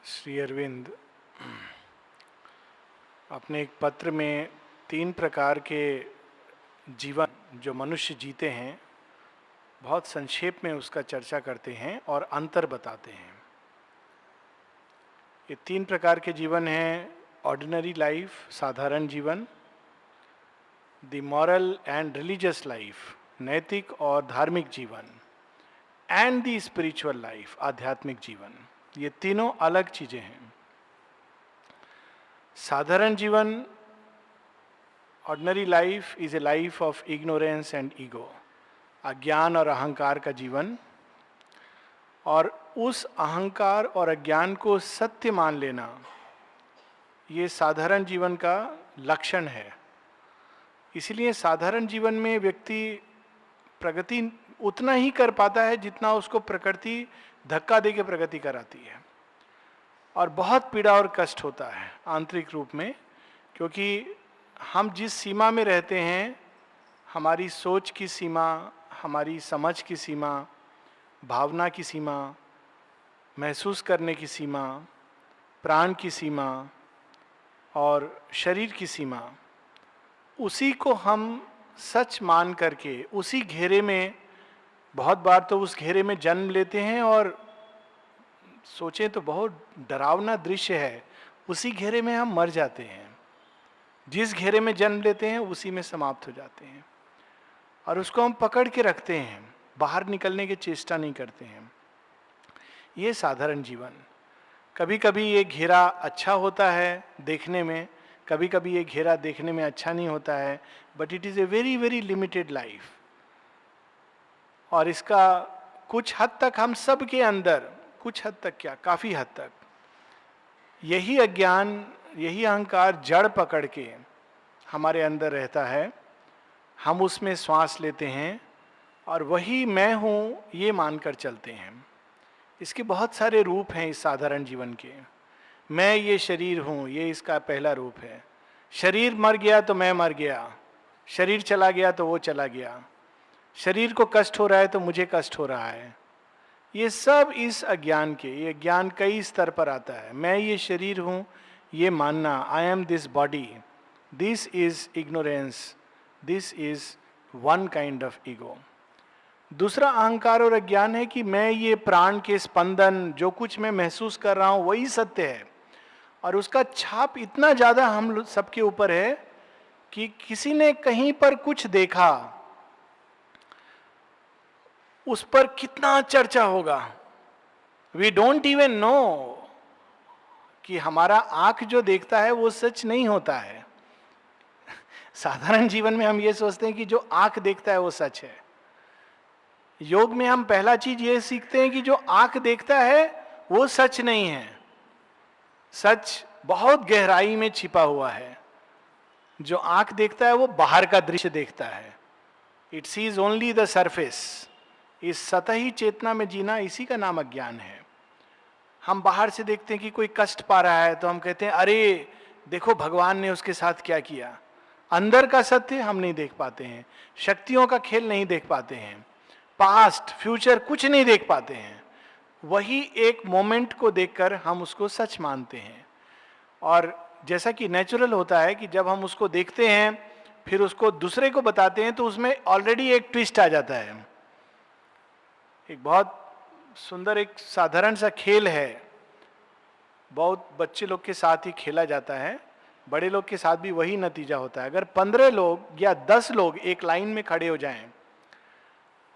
श्री अरविंद अपने एक पत्र में 3 प्रकार के जीवन जो मनुष्य जीते हैं बहुत संक्षेप में उसका चर्चा करते हैं और अंतर बताते हैं। ये 3 प्रकार के जीवन हैं: ऑर्डिनरी लाइफ, साधारण जीवन; the moral and religious life, नैतिक और धार्मिक जीवन; एंड द स्पिरिचुअल लाइफ, आध्यात्मिक जीवन। ये तीनों अलग चीजें हैं। साधारण जीवन, ordinary life, is a life of ignorance and ego, अज्ञान और अहंकार का जीवन। और उस अहंकार और अज्ञान को सत्य मान लेना, ये साधारण जीवन का लक्षण है। इसलिए साधारण जीवन में व्यक्ति प्रगति उतना ही कर पाता है जितना उसको प्रकृति धक्का दे के प्रगति कराती है, और बहुत पीड़ा और कष्ट होता है आंतरिक रूप में, क्योंकि हम जिस सीमा में रहते हैं, हमारी सोच की सीमा, हमारी समझ की सीमा, भावना की सीमा, महसूस करने की सीमा, प्राण की सीमा और शरीर की सीमा, उसी को हम सच मान करके उसी घेरे में, बहुत बार तो उस घेरे में जन्म लेते हैं और सोचें तो बहुत डरावना दृश्य है, उसी घेरे में हम मर जाते हैं। जिस घेरे में जन्म लेते हैं उसी में समाप्त हो जाते हैं, और उसको हम पकड़ के रखते हैं, बाहर निकलने की चेष्टा नहीं करते हैं। ये साधारण जीवन। कभी कभी ये घेरा अच्छा होता है देखने में, कभी कभी ये घेरा देखने में अच्छा नहीं होता है, but it is a very very limited life. और इसका कुछ हद तक हम सब के अंदर, कुछ हद तक क्या, काफ़ी हद तक, यही अज्ञान, यही अहंकार जड़ पकड़ के हमारे अंदर रहता है। हम उसमें श्वास लेते हैं और वही मैं हूँ ये मानकर चलते हैं। इसके बहुत सारे रूप हैं इस साधारण जीवन के। मैं ये शरीर हूँ, ये इसका पहला रूप है। शरीर मर गया तो मैं मर गया, शरीर चला गया तो वो चला गया, शरीर को कष्ट हो रहा है तो मुझे कष्ट हो रहा है। ये सब इस अज्ञान के, ये ज्ञान कई स्तर पर आता है। मैं ये शरीर हूँ ये मानना, I am this body, this is ignorance, this is one kind of ego. दूसरा अहंकार और अज्ञान है कि मैं ये प्राण के स्पंदन, जो कुछ मैं महसूस कर रहा हूँ वही सत्य है, और उसका छाप इतना ज्यादा हम सबके ऊपर है कि किसी ने कहीं पर कुछ देखा, उस पर कितना चर्चा होगा। वी डोंट इवन नो कि हमारा आंख जो देखता है वो सच नहीं होता है। साधारण जीवन में हम ये सोचते हैं कि जो आंख देखता है वो सच है। योग में हम पहला चीज ये सीखते हैं कि जो आंख देखता है वो सच नहीं है। सच बहुत गहराई में छिपा हुआ है। जो आंख देखता है वो बाहर का दृश्य देखता है। It sees only the surface. इस सतही चेतना में जीना, इसी का नाम अज्ञान है। हम बाहर से देखते हैं कि कोई कष्ट पा रहा है तो हम कहते हैं अरे देखो भगवान ने उसके साथ क्या किया। अंदर का सत्य हम नहीं देख पाते हैं, शक्तियों का खेल नहीं देख पाते हैं, पास्ट फ्यूचर कुछ नहीं देख पाते हैं। वही एक मोमेंट को देखकर हम उसको सच मानते हैं। और जैसा कि नेचुरल होता है कि जब हम उसको देखते हैं फिर उसको दूसरे को बताते हैं तो उसमें ऑलरेडी एक ट्विस्ट आ जाता है। एक बहुत सुंदर, एक साधारण सा खेल है, बहुत बच्चे लोग के साथ ही खेला जाता है, बड़े लोग के साथ भी वही नतीजा होता है। अगर 15 लोग या 10 लोग एक लाइन में खड़े हो जाएं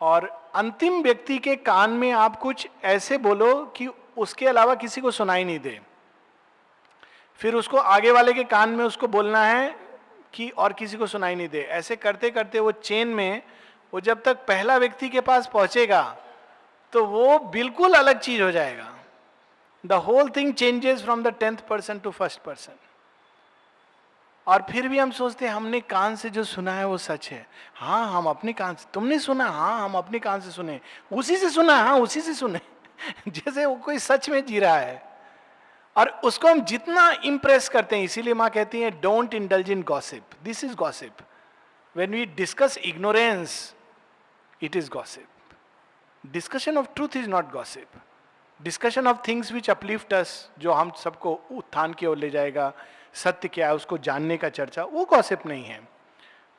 और अंतिम व्यक्ति के कान में आप कुछ ऐसे बोलो कि उसके अलावा किसी को सुनाई नहीं दे, फिर उसको आगे वाले के कान में उसको बोलना है कि और किसी को सुनाई नहीं दे, ऐसे करते करते वो चेन में, वो जब तक पहला व्यक्ति के पास पहुंचेगा तो वो बिल्कुल अलग चीज हो जाएगा। The whole thing changes from the 10th person to 1st person. और फिर भी हम सोचते हैं हमने कान से जो सुना है वो सच है। हाँ हम अपने कान से, तुमने सुना, हाँ हम अपने कान से सुने, उसी से सुना, हाँ उसी से सुने। जैसे वो कोई सच में जी रहा है। और उसको हम जितना इंप्रेस करते हैं, इसीलिए माँ कहती है don't indulge in gossip, this is gossip. When we discuss ignorance, it is gossip. Discussion of truth is not gossip. Discussion of things which uplift us, जो हम सबको उत्थान की ओर ले जाएगा, सत्य क्या है उसको जानने का चर्चा, वो गॉसिप नहीं है।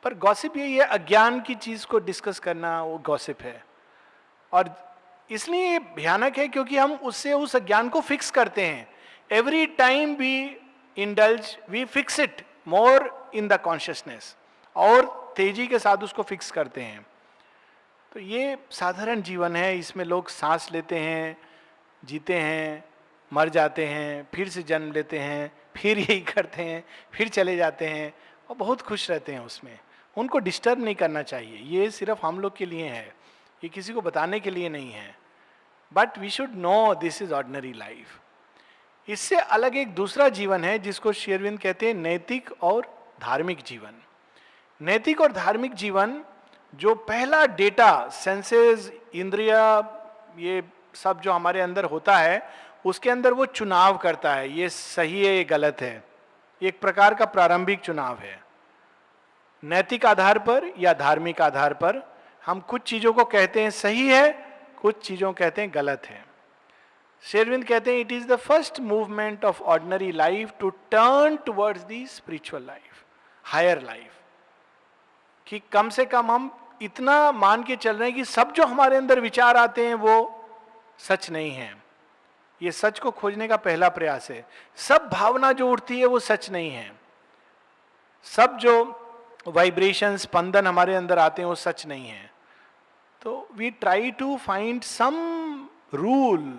पर गॉसिप यही है, अज्ञान की चीज को डिस्कस करना, वो गॉसिप है। और इसलिए ये भयानक है क्योंकि हम उससे उस अज्ञान को फिक्स करते हैं। Every time we indulge we fix it more in the consciousness, और तेजी के साथ उसको फिक्स करते हैं। तो ये साधारण जीवन है, इसमें लोग सांस लेते हैं, जीते हैं, मर जाते हैं, फिर से जन्म लेते हैं, फिर यही करते हैं, फिर चले जाते हैं और बहुत खुश रहते हैं उसमें। उनको डिस्टर्ब नहीं करना चाहिए। ये सिर्फ हम लोग के लिए है, ये किसी को बताने के लिए नहीं है। But we should know this is ordinary life. इससे अलग एक दूसरा जीवन है जिसको श्री अरविंद कहते हैं नैतिक और धार्मिक जीवन। नैतिक और धार्मिक जीवन, जो पहला डेटा, सेंसेस, इंद्रिया, ये सब जो हमारे अंदर होता है, उसके अंदर वो चुनाव करता है, ये सही है, ये गलत है। एक प्रकार का प्रारंभिक चुनाव है। नैतिक आधार पर या धार्मिक आधार पर हम कुछ चीजों को कहते हैं सही है, कुछ चीजों कहते हैं गलत है। श्री अरविंद कहते हैं it is the first movement of ordinary life to turn towards the spiritual life, higher life. कि कम से कम हम इतना मान के चल रहे हैं कि सब जो हमारे अंदर विचार आते हैं वो सच नहीं है। ये सच को खोजने का पहला प्रयास है। सब भावना जो उठती है वो सच नहीं है। सब जो वाइब्रेशन, स्पंदन हमारे अंदर आते हैं वो सच नहीं है। तो we try to find some rule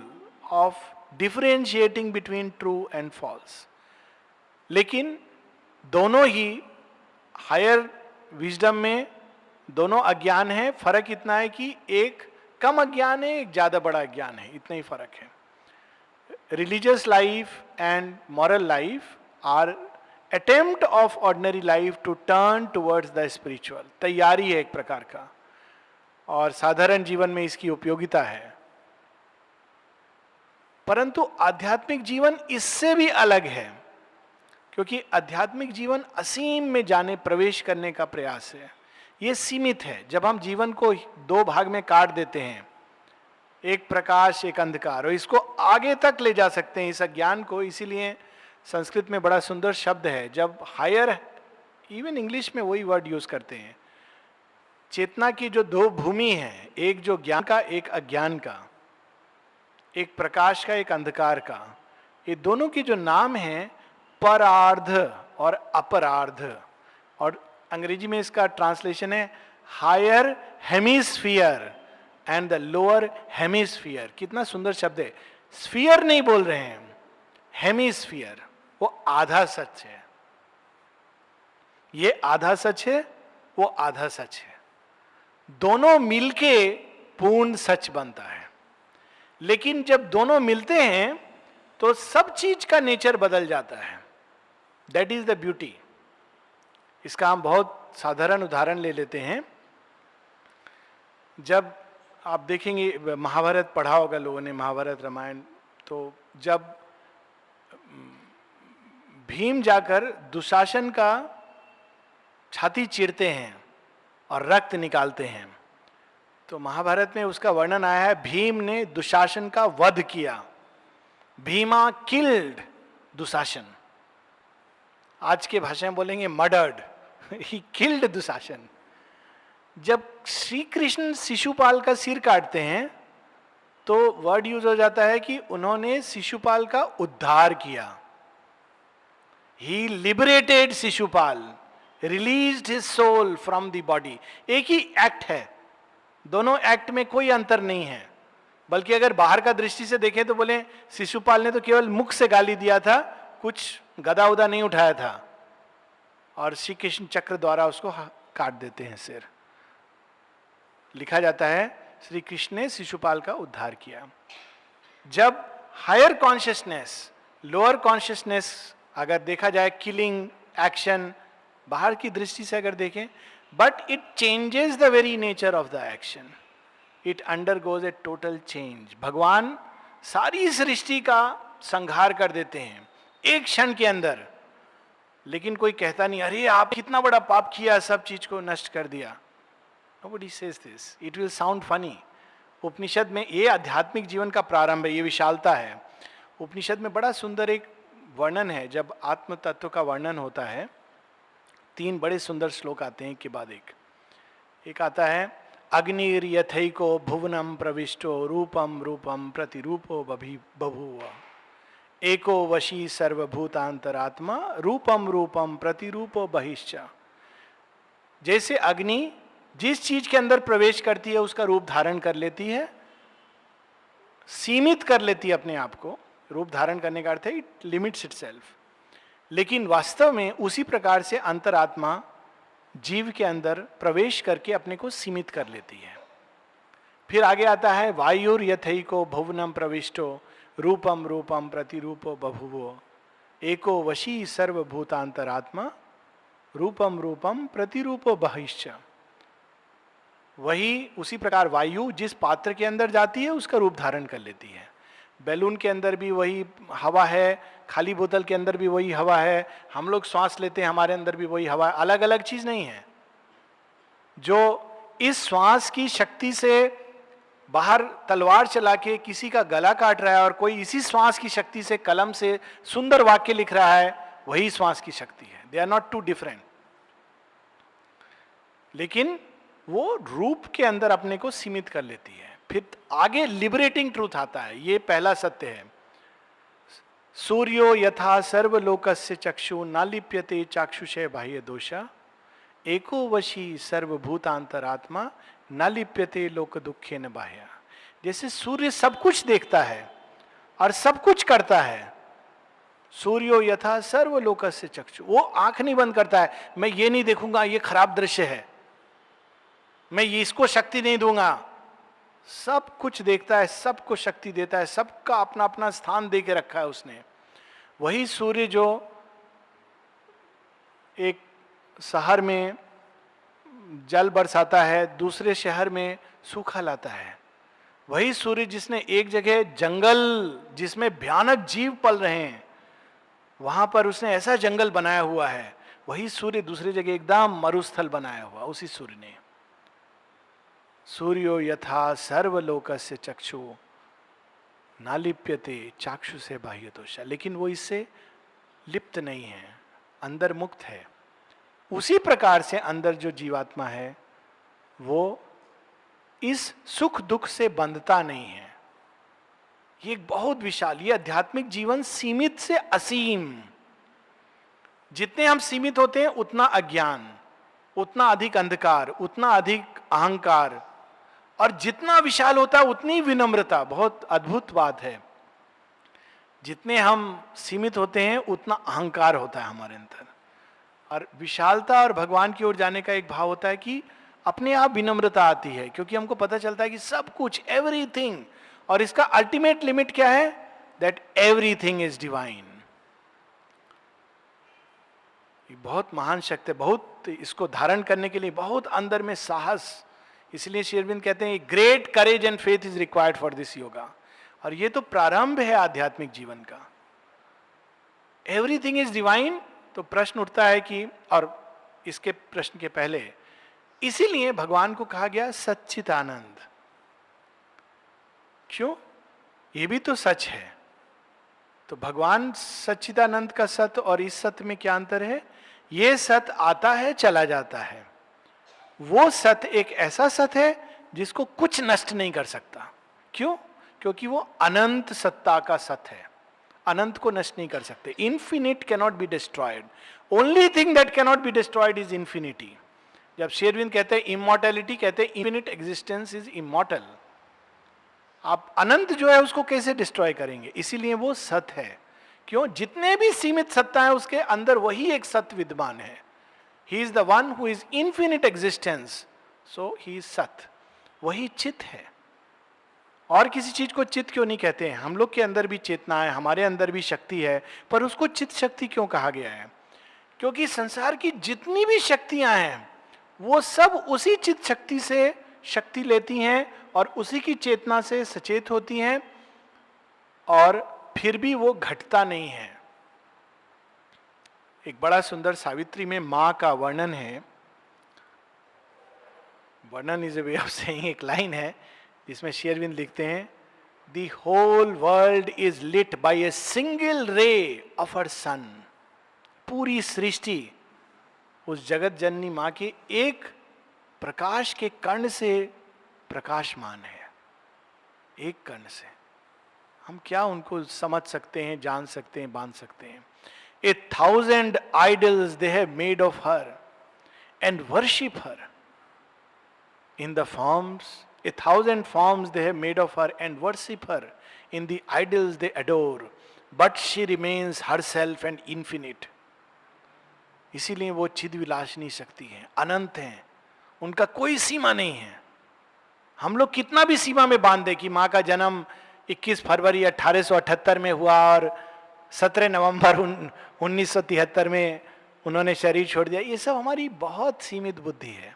of differentiating between true and false. लेकिन दोनों ही हायर विजडम में दोनों अज्ञान है। फर्क इतना है कि एक कम अज्ञान है, एक ज्यादा बड़ा अज्ञान है, इतना ही फर्क है। Religious life and moral life are attempt of ordinary life to turn towards the spiritual. तैयारी है एक प्रकार का, और साधारण जीवन में इसकी उपयोगिता है। परंतु आध्यात्मिक जीवन इससे भी अलग है, क्योंकि आध्यात्मिक जीवन असीम में जाने, प्रवेश करने का प्रयास है। ये सीमित है। जब हम जीवन को दो भाग में काट देते हैं, एक प्रकाश एक अंधकार, और इसको आगे तक ले जा सकते हैं इस अज्ञान को। इसीलिए संस्कृत में बड़ा सुंदर शब्द है, जब हायर, इवन इंग्लिश में वही वर्ड यूज करते हैं, चेतना की जो दो भूमि है, एक जो ज्ञान का, एक अज्ञान का, एक प्रकाश का, एक अंधकार का, ये दोनों की जो नाम है परार्ध और अपरार्ध। और अंग्रेजी में इसका ट्रांसलेशन है higher hemisphere and the lower hemisphere. कितना सुंदर शब्द है। स्फीयर नहीं बोल रहे हैं, हेमिस्फीयर, वो आधा सच है। ये आधा सच है, वो आधा सच है। दोनों मिलके पूर्ण सच बनता है। लेकिन जब दोनों मिलते हैं तो सब चीज का नेचर बदल जाता है। That is the beauty. इसका हम बहुत साधारण उदाहरण ले लेते हैं। जब आप देखेंगे, महाभारत पढ़ा होगा लोगों ने, महाभारत रामायण, तो जब भीम जाकर दुशासन का छाती चीरते हैं और रक्त निकालते हैं, तो महाभारत में उसका वर्णन आया है, भीम ने दुशासन का वध किया। भीमा किल्ड दुशासन। आज के भाषा में बोलेंगे मर्डर्ड, ही किल्ड दुशासन। जब श्री कृष्ण शिशुपाल का सिर काटते हैं तो वर्ड यूज हो जाता है कि उन्होंने शिशुपाल का उद्धार किया। He liberated Shishupal, released his soul from the body. एक ही एक्ट है, दोनों एक्ट में कोई अंतर नहीं है। बल्कि अगर बाहर का दृष्टि से देखें तो बोले शिशुपाल ने तो केवल मुख से गाली दिया था, कुछ गदा उदा नहीं उठाया था, और श्री कृष्ण चक्र द्वारा उसको काट देते हैं सिर। लिखा जाता है श्री कृष्ण ने शिशुपाल का उद्धार किया। जब हायर कॉन्शियसनेस, लोअर कॉन्शियसनेस अगर देखा जाए, किलिंग एक्शन बाहर की दृष्टि से अगर देखें, but it changes the very nature of the action, it undergoes A total change. भगवान सारी सृष्टि का संहार कर देते हैं एक क्षण के अंदर, लेकिन कोई कहता नहीं अरे आप कितना बड़ा पाप किया, सब चीज को नष्ट कर दिया। Nobody says this. It will sound funny, उपनिषद में ये आध्यात्मिक जीवन का प्रारंभ है, ये विशालता है। उपनिषद में बड़ा सुंदर एक वर्णन है, जब आत्म तत्व का वर्णन होता है 3 बड़े सुंदर श्लोक आते हैं एक के बाद एक आता है अग्निर यथैको भुवनम प्रविष्टो रूपम रूपम प्रतिरूपो बभूव एको वशी सर्वभूतांतरात्मा रूपम रूपम प्रतिरूपो बहिश्च। जैसे अग्नि जिस चीज के अंदर प्रवेश करती है उसका रूप धारण कर लेती है, सीमित कर लेती है अपने आप को। रूप धारण करने का अर्थ है इट लिमिट्स इटसेल्फ, लेकिन वास्तव में उसी प्रकार से अंतरात्मा जीव के अंदर प्रवेश करके अपने को सीमित कर लेती है। फिर आगे आता है वायुर यथैको भुवनम प्रविष्टो रूपम रूपम प्रतिरूपो बभुवो एको वशी सर्वभूतांतरात्मा रूपम रूपम प्रतिरूपो बहिश्च। वही उसी प्रकार वायु जिस पात्र के अंदर जाती है उसका रूप धारण कर लेती है। बैलून के अंदर भी वही हवा है, खाली बोतल के अंदर भी वही हवा है, हम लोग श्वास लेते हैं हमारे अंदर भी वही हवा है, अलग अलग चीज नहीं है। जो इस श्वास की शक्ति से बाहर तलवार चला के किसी का गला काट रहा है और कोई इसी श्वास की शक्ति से कलम से सुंदर वाक्य लिख रहा है, वही श्वास की शक्ति है। They are not two different, लेकिन वो रूप के अंदर अपने को सीमित कर लेती है। फिर आगे लिबरेटिंग ट्रूथ आता है, ये पहला सत्य है। सूर्यो यथा सर्वलोकस्य चक्षु न लिप्यते चाक्षुषे बाह्य दोषा एको वशी सर्वभूतांतरात्मा न लिप्यते लोक दुखे न बाह्य। जैसे सूर्य सब कुछ देखता है और सब कुछ करता है, सूर्यो यथा सर्वलोकस्य चक्षु, वो आंख नहीं बंद करता है मैं ये नहीं देखूंगा ये खराब दृश्य है, मैं ये इसको शक्ति नहीं दूंगा। सब कुछ देखता है, सबको शक्ति देता है, सबका अपना अपना स्थान दे के रखा है उसने। वही सूर्य जो एक शहर में जल बरसाता है, दूसरे शहर में सूखा लाता है। वही सूर्य जिसने एक जगह जंगल जिसमें भयानक जीव पल रहे हैं वहां पर उसने ऐसा जंगल बनाया हुआ है, वही सूर्य दूसरी जगह एकदम मरुस्थल बनाया हुआ उसी सूर्य ने। सूर्यो यथा सर्वलोकस्य चक्षु ना लिप्यते चाक्षु से बाह्य दोषा, लेकिन वो इससे लिप्त नहीं है, अंदर मुक्त है। उसी प्रकार से अंदर जो जीवात्मा है वो इस सुख दुख से बंधता नहीं है। ये एक बहुत विशाल, ये आध्यात्मिक जीवन सीमित से असीम। जितने हम सीमित होते हैं उतना अज्ञान, उतना अधिक अंधकार, उतना अधिक अहंकार, और जितना विशाल होता है उतनी विनम्रता। बहुत अद्भुत बात है, जितने हम सीमित होते हैं उतना अहंकार होता है हमारे अंदर। और विशालता और भगवान की ओर जाने का एक भाव होता है कि अपने आप विनम्रता आती है, क्योंकि हमको पता चलता है कि सब कुछ, एवरीथिंग, और इसका अल्टीमेट लिमिट क्या है? That everything is divine. बहुत महान शक्ति है, बहुत इसको धारण करने के लिए बहुत अंदर में साहस। इसलिए श्री अरविंद कहते हैं great courage and faith is required for this yoga. और ये तो प्रारंभ है आध्यात्मिक जीवन का। Everything is divine. तो प्रश्न उठता है कि, और इसके प्रश्न के पहले, इसीलिए भगवान को कहा गया सच्चिदानंद। क्यों? ये भी तो सच है। तो भगवान सच्चिदानंद का सत्य और इस सत्य में क्या अंतर है? ये सत्य आता है चला जाता है, वो सत्य एक ऐसा सत्य है जिसको कुछ नष्ट नहीं कर सकता। क्यों? क्योंकि वो अनंत सत्ता का सत्य है, अनंत को नष्ट नहीं कर सकते। Infinite cannot be destroyed, only thing that cannot be destroyed is infinity. जब श्री अरविंद कहते हैं इमॉर्टैलिटी, कहते हैं इन्फिनिट एग्जिस्टेंस इज इमॉर्टल। आप अनंत जो है उसको कैसे डिस्ट्रॉय करेंगे? इसीलिए वो सत्य है। क्यों? जितने भी सीमित सत्ता है उसके अंदर वही एक सत्य विद्यमान है। He is the one who is infinite existence, so he is सत्य। वही चित्त है। और किसी चीज को चित्त क्यों नहीं कहते हैं? हम लोग के अंदर भी चेतना है, हमारे अंदर भी शक्ति है, पर उसको चित्त शक्ति क्यों कहा गया है? क्योंकि संसार की जितनी भी शक्तियां हैं वो सब उसी चित्त शक्ति से शक्ति लेती हैं और उसी की चेतना से सचेत होती हैं, और फिर भी वो घटता नहीं है। एक बड़ा सुंदर सावित्री में मां का वर्णन है। वर्णन is a way of saying, एक लाइन है जिसमें श्री अरविंद लिखते हैं, the whole world is lit by a single ray of her sun. पूरी सृष्टि उस जगत जननी मां के एक प्रकाश के कर्ण से प्रकाशमान है, एक कर्ण से। हम क्या उनको समझ सकते हैं, जान सकते हैं, बांध सकते हैं। 1,000 idols they have made of her and worship her in the forms, 1,000 forms they have made of her and worship her in the idols they adore, but she remains herself and infinite. इसीलिए वो चिद्विलासिनी शक्ति है, अनंत हैं, उनका कोई सीमा नहीं है। हम लोग कितना भी सीमा में बांध दे कि माँ का जन्म 21 फरवरी 1878 में हुआ और 17 नवंबर 1973 में उन्होंने शरीर छोड़ दिया, ये सब हमारी बहुत सीमित बुद्धि है।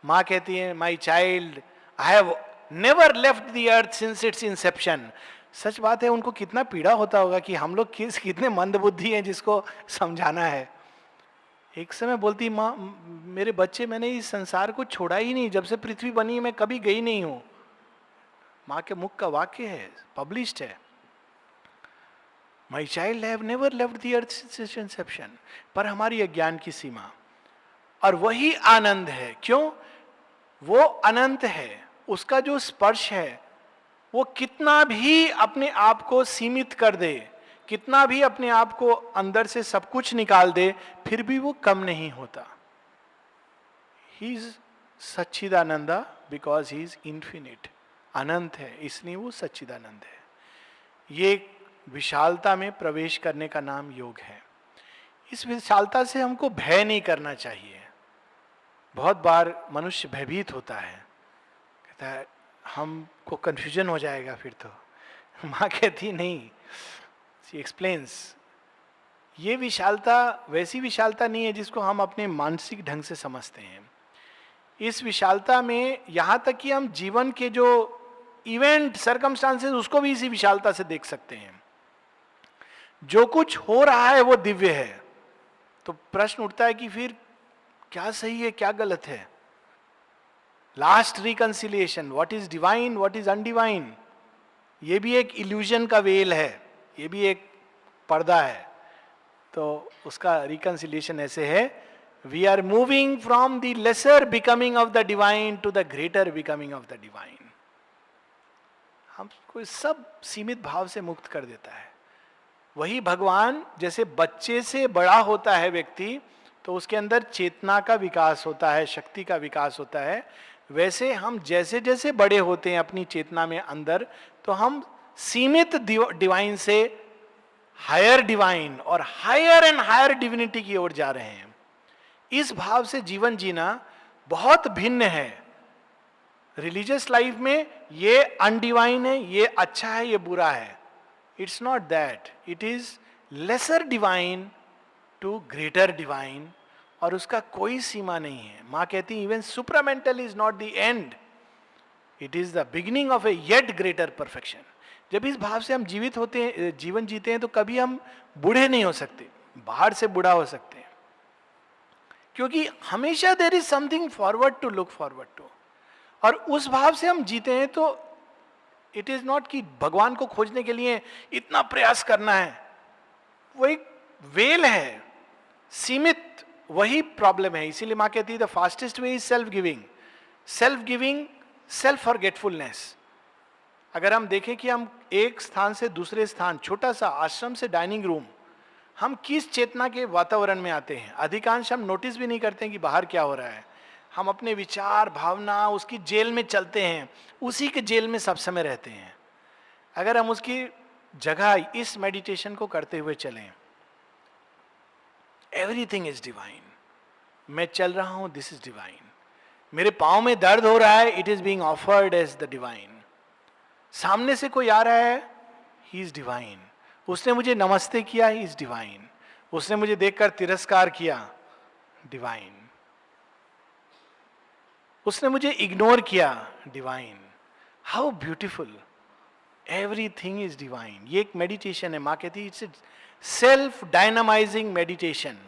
माँ कहती है, my child I have never left the earth since its inception. सच बात है, उनको कितना पीड़ा होता होगा कि हम लोग कितने मंद बुद्धि हैं जिसको समझाना है। एक समय बोलती, माँ मेरे बच्चे, मैंने इस संसार को छोड़ा ही नहीं, जब से पृथ्वी बनी मैं कभी गई नहीं हूं। माँ के मुख का वाक्य है, पब्लिश्ड है। My child have never left the earth since Inception. पर हमारी अज्ञान की सीमा, और वही आनंद है। क्यों? वो अनंत है, उसका जो स्पर्श है वो कितना भी अपने आप को सीमित कर दे, कितना भी अपने आप को अंदर से सब कुछ निकाल दे, फिर भी वो कम नहीं होता। He is Sachchidananda because he is infinite, अनंत है इसलिए वो सच्चिदानंद है। ये विशालता में प्रवेश करने का नाम योग है। इस विशालता से हमको भय नहीं करना चाहिए। बहुत बार मनुष्य भयभीत होता है, कहता है हमको कंफ्यूजन हो जाएगा फिर तो। माँ कहती नहीं, शी एक्सप्लेन्स, ये विशालता वैसी विशालता नहीं है जिसको हम अपने मानसिक ढंग से समझते हैं। इस विशालता में यहाँ तक कि हम जीवन के जो इवेंट सर्कमस्टांसेस उसको भी इसी विशालता से देख सकते हैं। जो कुछ हो रहा है वो दिव्य है। तो प्रश्न उठता है कि फिर क्या सही है, क्या गलत है? Last reconciliation, what is divine, what is undivine, ये भी एक इल्यूजन का वेल है, ये भी एक पर्दा है। तो उसका रिकंसिलिएशन ऐसे है, we are moving from the lesser becoming of the divine to the greater becoming of the divine. हमको सब सीमित भाव से मुक्त कर देता है। वही भगवान, जैसे बच्चे से बड़ा होता है व्यक्ति तो उसके अंदर चेतना का विकास होता है, शक्ति का विकास होता है, वैसे हम जैसे जैसे बड़े होते हैं अपनी चेतना में अंदर, तो हम सीमित डिवाइन से हायर डिवाइन और हायर एंड हायर डिविनिटी की ओर जा रहे हैं। इस भाव से जीवन जीना बहुत भिन्न है। रिलीजियस लाइफ में ये अनडिवाइन है, ये अच्छा है, ये बुरा है। It's not that, it is lesser divine to greater divine, और उसका कोई सीमा नहीं है। माँ कहती है, even supramental is not the end, it is the beginning of a yet greater perfection. जब इस भाव से हम जीवित होते हैं, जीवन जीते हैं, तो कभी हम बूढ़े नहीं हो सकते, बाहर से बूढ़ा हो सकते हैं, क्योंकि हमेशा there is something forward to look forward to. और उस भाव से हम जीते हैं तो इट इज नॉट कि भगवान को खोजने के लिए इतना प्रयास करना है, वो एक वेल है, सीमित, वही प्रॉब्लम है। इसीलिए माँ कहती है the fastest way is self giving, self giving, self forgetfulness. अगर हम देखें कि हम एक स्थान से दूसरे स्थान, छोटा सा आश्रम से डाइनिंग रूम, हम किस चेतना के वातावरण में आते हैं, अधिकांश हम नोटिस भी नहीं करते हैं कि बाहर क्या हो रहा है। हम अपने विचार, भावना, उसकी जेल में चलते हैं, उसी के जेल में सब समय रहते हैं। अगर हम उसकी जगह इस मेडिटेशन को करते हुए चलें, एवरीथिंग इज डिवाइन, मैं चल रहा हूं, दिस इज डिवाइन, मेरे पाँव में दर्द हो रहा है, it is being offered as the divine, सामने से कोई आ रहा है, ही इज डिवाइन, उसने मुझे नमस्ते किया, ही इज डिवाइन, उसने मुझे देखकर तिरस्कार किया, डिवाइन, उसने मुझे इग्नोर किया, divine. How beautiful, everything is divine. ये एक मेडिटेशन है। माँ कहती है इट्स सेल्फ डायनामाइजिंग मेडिटेशन।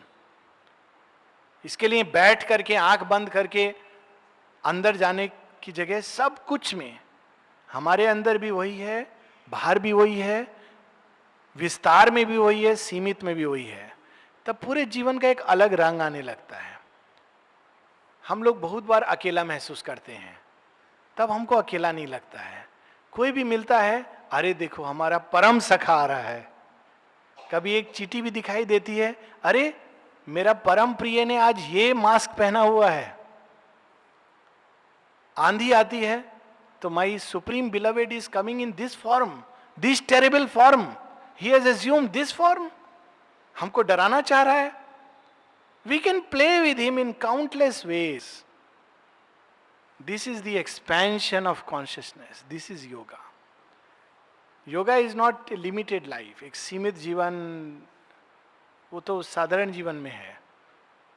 इसके लिए बैठ करके आंख बंद करके अंदर जाने की जगह सब कुछ में हमारे अंदर भी वही है, बाहर भी वही है, विस्तार में भी वही है, सीमित में भी वही है, तब पूरे जीवन का एक अलग रंग आने लगता है। हम लोग बहुत बार अकेला महसूस करते हैं, तब हमको अकेला नहीं लगता है। कोई भी मिलता है, अरे देखो हमारा परम सखा आ रहा है। कभी एक चींटी भी दिखाई देती है, अरे मेरा परम प्रिय ने आज ये मास्क पहना हुआ है। आंधी आती है तो my supreme beloved is coming in this form, this terrible form, he has assumed this form. हमको डराना चाह रहा है। We can play with him in countless ways. This is the expansion of consciousness, this is yoga. Yoga is not a limited life, एक सीमित जीवन, वो तो साधारण जीवन में है।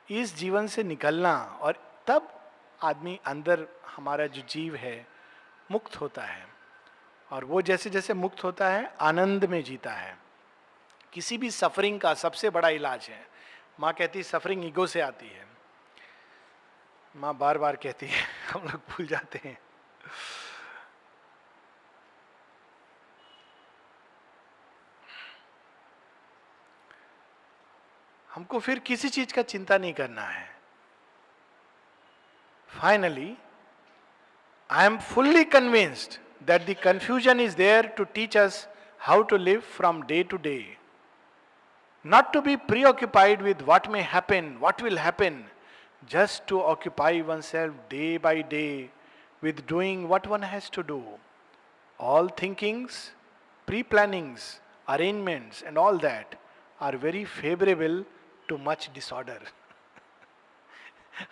इस जीवन से निकलना, और तब आदमी अंदर हमारा जो जीव है मुक्त होता है, और वो जैसे जैसे मुक्त होता है आनंद में जीता है। किसी भी सफरिंग का सबसे बड़ा इलाज है, माँ कहती है सफरिंग ईगो से आती है। माँ बार बार कहती है, हम लोग भूल जाते हैं। हमको फिर किसी चीज का चिंता नहीं करना है। Finally I am fully convinced that the confusion is there to teach us how to live from day to day, not to be preoccupied with what may happen, what will happen, just to occupy oneself day by day with doing what one has to do. All thinkings, pre-plannings, arrangements and all that are very favorable to much disorder.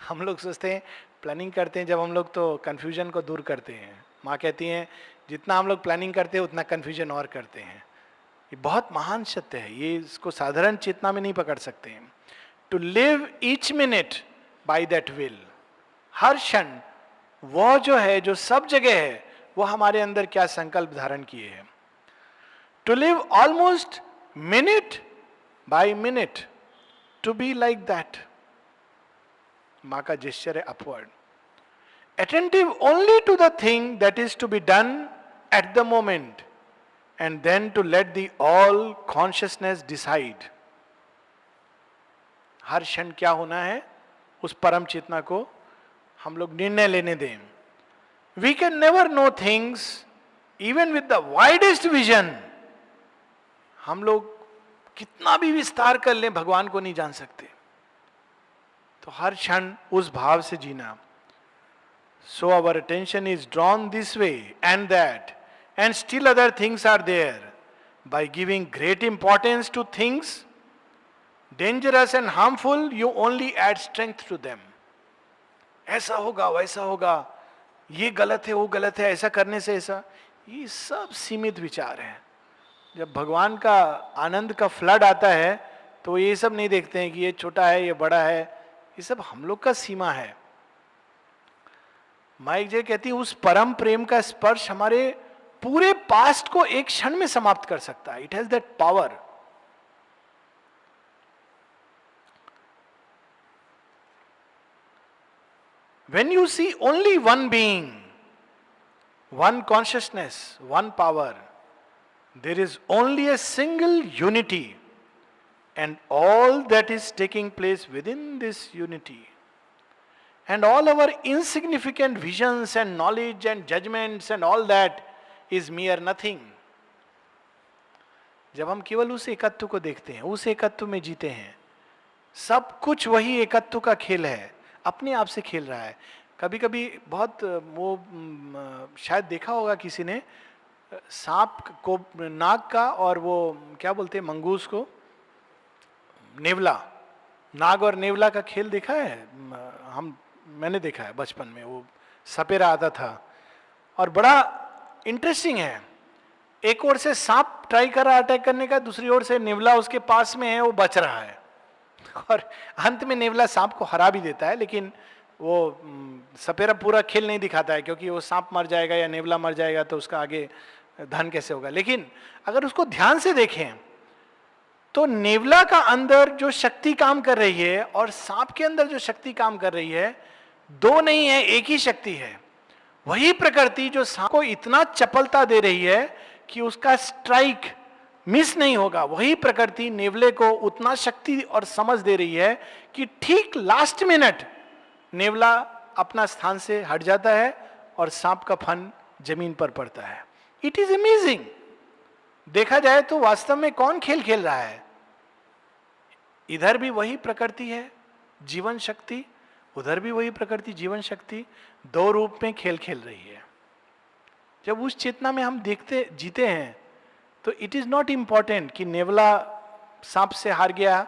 हम लोग सोचते हैं planning करते हैं, जब हम लोग तो कन्फ्यूजन को दूर करते हैं। माँ कहती हैं जितना हम लोग प्लानिंग करते हैं उतना कन्फ्यूजन और करते हैं। ये बहुत महान सत्य है, ये इसको साधारण चेतना में नहीं पकड़ सकते हैं। To live each minute by that will, हर क्षण वो जो है, जो सब जगह है, वो हमारे अंदर क्या संकल्प धारण किए हैं। To live almost minute by minute, to be like that. माँ का जेस्चर है upward. Attentive only to the thing that is to be done at the moment, and then to let the all consciousness decide. हर क्षण क्या होना है, उस परम चेतना को हम लोग निर्णय लेने दें। We can never know things even with the widest vision. हम लोग कितना भी विस्तार कर लें, भगवान को नहीं जान सकते। तो हर क्षण उस भाव से जीना। So our attention is drawn this way and that, and still other things are there. By giving great importance to things dangerous and harmful, you only add strength to them. ऐसा होगा, वैसा होगा, ये गलत है, वो गलत है, ऐसा करने से ऐसा, ये सब सीमित विचार है। जब भगवान का आनंद का फ्लड आता है तो ये सब नहीं देखते हैं कि ये छोटा है, ये बड़ा है, ये सब हम लोग का सीमा है। माइक जे कहती है उस परम प्रेम का स्पर्श हमारे पूरे पास्ट को एक क्षण में समाप्त कर सकता है। It has that power. When you see only one being, one consciousness, one power, there is only a single unity, and all that is taking place within this unity, and all our insignificant visions and knowledge and judgments and all that is mere nothing. जब हम केवल उस एकत्व को देखते हैं, उस एकत्व में जीते हैं, सब कुछ वही एकत्व का खेल है, अपने आप से खेल रहा है। कभी कभी बहुत वो शायद देखा होगा किसी ने, सांप को नाग का, और वो क्या बोलते हैं मंगूस को, नेवला, नाग और नेवला का खेल देखा है। मैंने देखा है बचपन में, वो सपेरा आता था और बड़ा इंटरेस्टिंग है। एक ओर से सांप ट्राई कर रहा है अटैक करने का, दूसरी ओर से नेवला उसके पास में है, वो बच रहा है, और अंत में नेवला सांप को हरा भी देता है। लेकिन वो सपेरा पूरा खेल नहीं दिखाता है, क्योंकि वो सांप मर जाएगा या नेवला मर जाएगा तो उसका आगे धन कैसे होगा। लेकिन अगर उसको ध्यान से देखें तो नेवला का अंदर जो शक्ति काम कर रही है और सांप के अंदर जो शक्ति काम कर रही है, दो नहीं है, एक ही शक्ति है। वही प्रकृति जो सांप को इतना चपलता दे रही है कि उसका स्ट्राइक मिस नहीं होगा, वही प्रकृति नेवले को उतना शक्ति और समझ दे रही है कि ठीक लास्ट मिनट नेवला अपना स्थान से हट जाता है और सांप का फन जमीन पर पड़ता है. It is amazing. देखा जाए तो वास्तव में कौन खेल खेल रहा है? इधर भी वही प्रकृति है जीवन शक्ति, उधर भी वही प्रकृति जीवन शक्ति, दो रूप में खेल खेल रही है. जब उस चेतना में हम देखते जीते हैं तो इट इज नॉट इंपॉर्टेंट कि नेवला सांप से हार गया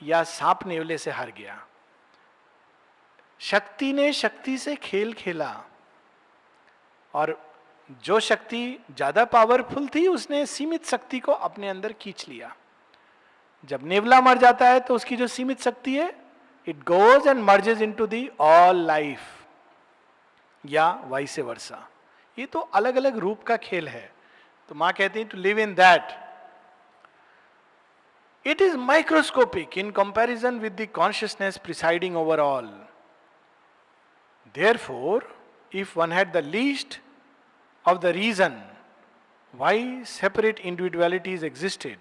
या सांप नेवले से हार गया. शक्ति ने शक्ति से खेल खेला और जो शक्ति ज्यादा पावरफुल थी उसने सीमित शक्ति को अपने अंदर खींच लिया. जब नेवला मर जाता है तो उसकी जो सीमित शक्ति है it goes and merges into the all life, या वाइस वर्सा. ये तो अलग अलग रूप का खेल है. तो मां कहती है to live in that. It is microscopic in comparison with the consciousness presiding over all. Therefore if one had the least of the reason why separate individualities existed,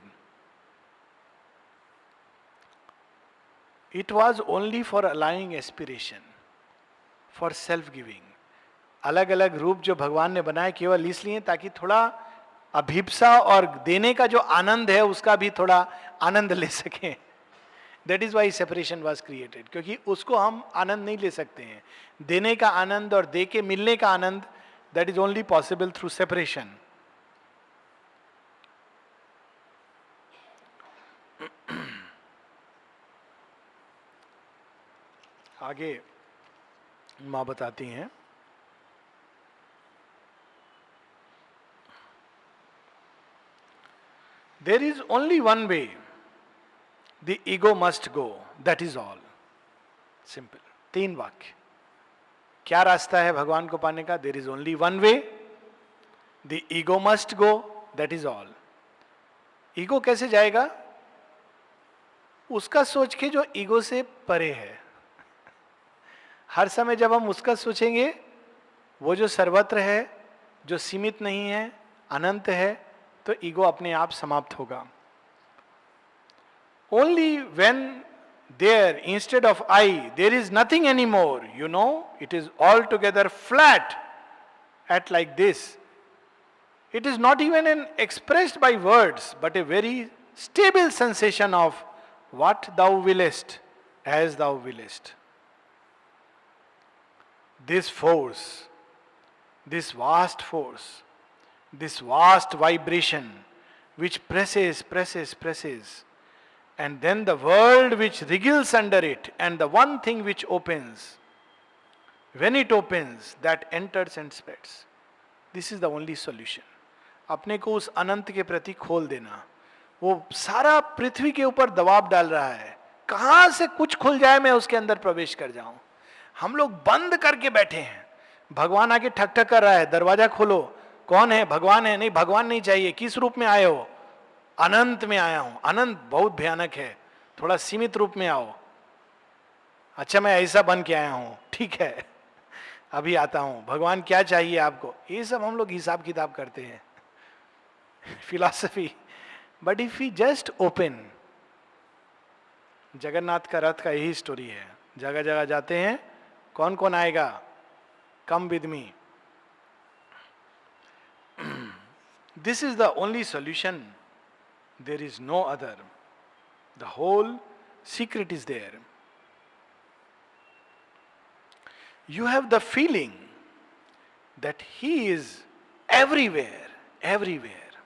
it was only for allowing aspiration, for self giving. अलग अलग रूप जो भगवान ने बनाए केवल इसलिए ताकि थोड़ा अभिप्सा और देने का जो आनंद है उसका भी थोड़ा आनंद ले सकें. That is why separation was created, क्योंकि उसको हम आनंद नहीं ले सकते हैं. देने का आनंद और दे के मिलने का आनंद that is only possible through separation. आगे मां बताती हैं, there is only one way, the ego must go, that is all. Simple. 3 वाक्य. क्या रास्ता है भगवान को पाने का? There is only one way, the ego must go, that is all. Ego कैसे जाएगा? उसका सोच के जो ईगो से परे है. हर समय जब हम उसका सोचेंगे, वो जो सर्वत्र है, जो सीमित नहीं है, अनंत है, तो ईगो अपने आप समाप्त होगा. Only when there instead of I there is nothing anymore, you know, it is altogether flat at like this. It is not even expressed by words but a very stable sensation of what thou willest as thou willest. This force, this vast force, this vast vibration which presses, and then the world which wriggles under it, and the one thing which opens, when it opens, that enters and spreads. This is the only solution. अपने को उस अनंत के प्रति खोल देना. वो सारा पृथ्वी के ऊपर दबाव डाल रहा है, कहां से कुछ खुल जाए मैं उसके अंदर प्रवेश कर जाऊं. हम लोग बंद करके बैठे हैं. भगवान आके ठक ठक कर रहा है, दरवाजा खोलो. कौन है? भगवान है. नहीं, भगवान नहीं चाहिए. किस रूप में आए हो? अनंत में आया हूं. अनंत बहुत भयानक है, थोड़ा सीमित रूप में आओ. अच्छा, मैं ऐसा बन के आया हूं, ठीक है, अभी आता हूं. भगवान क्या चाहिए आपको? ये सब हम लोग हिसाब किताब करते हैं, philosophy. But if we just open, Jagannath का रथ का यही स्टोरी है. जगह जगह जाते हैं, कौन कौन आएगा? Come with me. This is the only solution. There is no other. The whole secret is there. You have the feeling that He is everywhere, everywhere.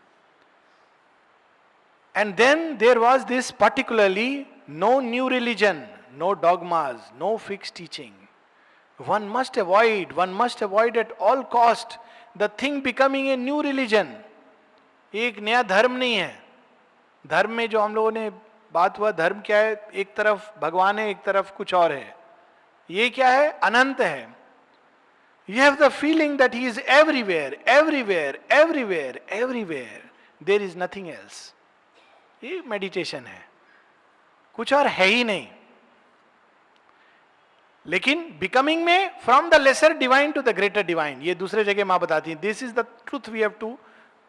And then there was this particularly no new religion, no dogmas, no fixed teaching. One must avoid at all cost the thing becoming a new religion. एक नया धर्म नहीं है. धर्म में जो हम लोगों ने बात हुआ, धर्म क्या है? एक तरफ भगवान है, एक तरफ कुछ और है. ये क्या है? अनंत है. You have the feeling that He is everywhere, everywhere, everywhere, everywhere. There is nothing else. ये मेडिटेशन है, कुछ और है ही नहीं. लेकिन बिकमिंग में from the lesser divine to the greater divine, ये दूसरे जगह मां बताती है, this is the truth we have to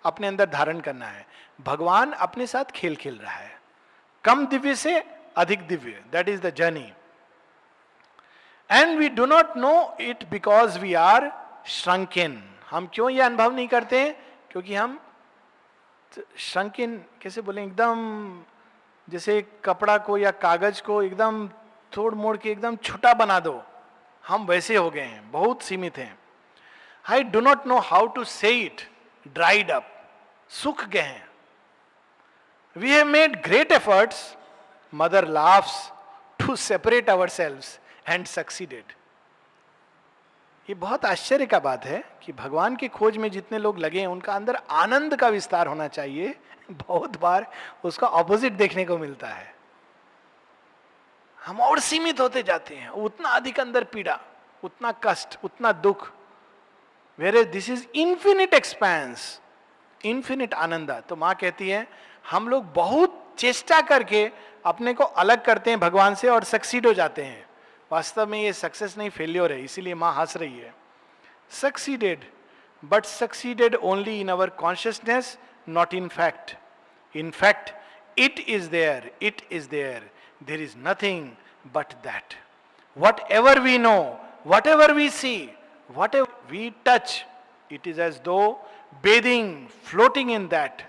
अपने अंदर धारण करना है। भगवान अपने साथ खेल खेल रहा है, कम दिव्य से अधिक दिव्य, that is the journey. And we do not know it because we are shrinking. हम क्यों ये अनुभव नहीं करते हैं? क्योंकि हम श्रंकिन, कैसे बोले, एकदम जैसे कपड़ा को या कागज को एकदम तोड़ मोड़ के एकदम छोटा बना दो, हम वैसे हो गए हैं, बहुत सीमित हैं। I do not know how to say it, dried up, सूख गए हैं। We have made great efforts, mother laughs, to separate ourselves and succeeded. ये बहुत आश्चर्य का बात है कि भगवान की खोज में जितने लोग लगे हैं उनका अंदर आनंद का विस्तार होना चाहिए, बहुत बार उसका ऑपोजिट देखने को मिलता है। हम और सीमित होते जाते हैं, उतना अधिक अंदर पीड़ा, उतना कष्ट, उतना दुख। Where this is infinite expense, infinite आनंद। तो मां कहती है हम लोग बहुत चेष्टा करके अपने को अलग करते हैं भगवान से और सक्सीड हो जाते हैं। वास्तव में ये सक्सेस नहीं, फेल्योर है, इसीलिए मां हंस रही है। Succeeded, but succeeded only in our consciousness, not in fact. In fact it is there, it is there, there is nothing but that. Whatever we know, whatever we see, whatever we touch, it is as though bathing, floating in that.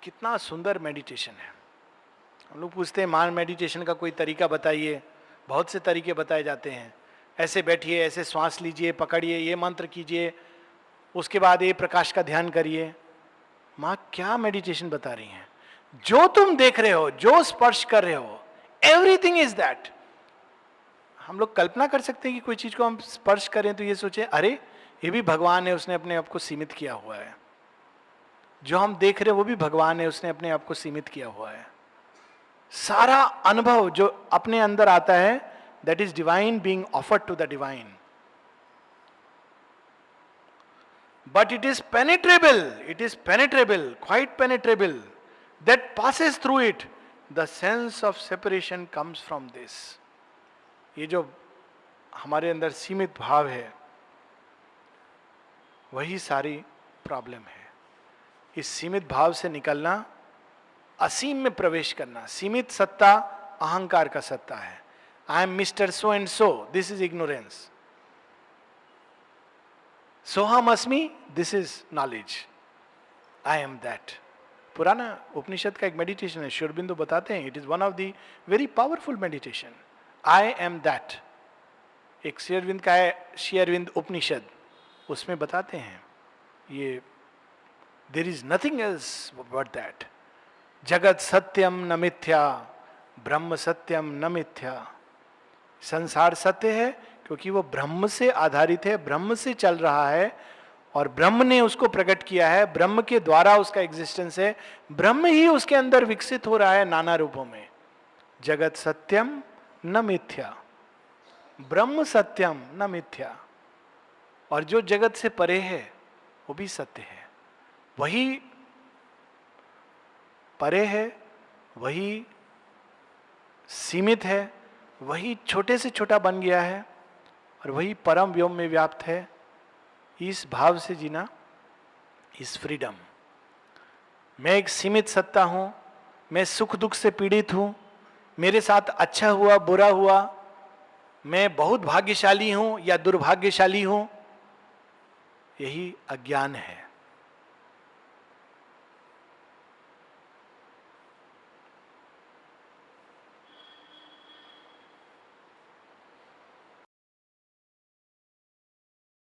कितना सुंदर meditation है। हम लोग पूछते हैं मान meditation का कोई तरीका बताइए, बहुत से तरीके बताए जाते हैं। ऐसे बैठिए, ऐसे श्वास लीजिए, पकड़िए, ये मंत्र कीजिए, उसके बाद ये प्रकाश का ध्यान करिए। माँ क्या मेडिटेशन बता रही हैं? जो तुम देख रहे हो, जो स्पर्श कर रहे हो, एवरीथिंग इज दैट। हम लोग कल्पना कर सकते हैं कि कोई चीज को हम स्पर्श करें तो ये सोचे अरे ये भी भगवान है, उसने अपने आप को सीमित किया हुआ है। जो हम देख रहे हैं वो भी भगवान है, उसने अपने आप को सीमित किया हुआ है। सारा अनुभव जो अपने अंदर आता है, that is divine being offered to the divine. But it is penetrable, quite penetrable, that passes through it. The sense of separation comes from this. ये जो हमारे अंदर सीमित भाव है, वही सारी प्रॉब्लम है। इस सीमित भाव से निकलना, असीम में प्रवेश करना। सीमित सत्ता अहंकार का सत्ता है। I am mister so and so, this is ignorance. सोहम अस्मि, this is knowledge, I am that. पुराना उपनिषद का एक मेडिटेशन है, श्री अरबिंदो बताते हैं, it is one of the very powerful meditation, I am that. एक श्री अरविंद का है, श्री अरविंद उपनिषद, उसमें बताते हैं ये, there is nothing else but that. जगत सत्यम न मिथ्या, ब्रह्म सत्यम न मिथ्या। संसार सत्य है क्योंकि वो ब्रह्म से आधारित है, ब्रह्म से चल रहा है और ब्रह्म ने उसको प्रकट किया है, ब्रह्म के द्वारा उसका एग्जिस्टेंस है, ब्रह्म ही उसके अंदर विकसित हो रहा है नाना रूपों में। जगत सत्यम न मिथ्या, ब्रह्म सत्यम न मिथ्या। और जो जगत से परे है वो भी सत्य है, वही परे है, वही सीमित है, वही छोटे से छोटा बन गया है और वही परम व्योम में व्याप्त है। इस भाव से जीना इस फ्रीडम। मैं एक सीमित सत्ता हूं, मैं सुख दुख से पीड़ित हूं, मेरे साथ अच्छा हुआ बुरा हुआ, मैं बहुत भाग्यशाली हूं या दुर्भाग्यशाली हूं, यही अज्ञान है।